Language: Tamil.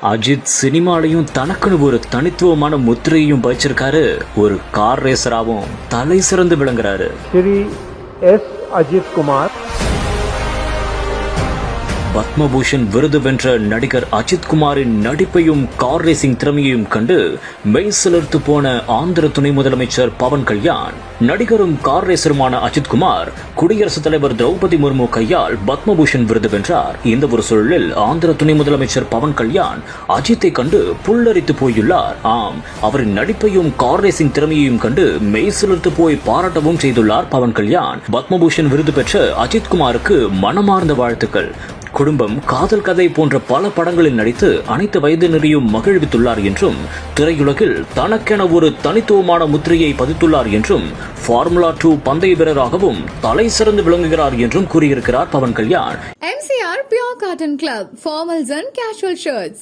அஜித் சினிமாலையும் தனக்குன்னு ஒரு தனித்துவமான முத்திரையும் வச்சிருக்காரு. ஒரு கார் ரேசராவும் தலை சிறந்து விளங்குறாரு. श्री एस अजित कुमार பத்மபூஷன் விருது வென்ற நடிகர் அஜித் குமாரின் நடிப்பையும் கார் ரேசிங் திறமையையும் கண்டு மெய்சிலிர்த்து போன ஆந்திர துணை முதலமைச்சர் பவன் கல்யாண், நடிகரும் கார் ரேசருமான அஜித் குமார் குடியரசுத் தலைவர் திரௌபதி முர்மு கையால் பத்மபூஷன் விருது வென்றார். இந்த ஒரு சூழலில் ஆந்திர துணை முதலமைச்சர் பவன் கல்யாண் அஜித்தை கண்டு புல்லரித்து போயுள்ளார். ஆம், அவரின் நடிப்பையும் கார் ரேசிங் திறமையையும் கண்டு மெய்சிலிர்த்து போய் பாராட்டவும் செய்துள்ளார் பவன் கல்யாண். பத்மபூஷன் விருது பெற்ற அஜித் குமாருக்கு மனமார்ந்த வாழ்த்துக்கள். குடும்பம், காதல் கதை போன்ற பல படங்களில் நடித்து அனைத்து வயதினரையும் மகிழ்வித்துள்ளார் என்றும், திரையுலகில் தனக்கென ஒரு தனித்துவமான முத்திரையை பதித்துள்ளார் என்றும், ஃபார்முலா 2 பந்தய வீரராகவும் தலை சிறந்து விளங்குகிறார் என்றும் கூறியிருக்கிறார் Pawan Kalyan. MCR Pure Cotton Club, formals and casual shirts.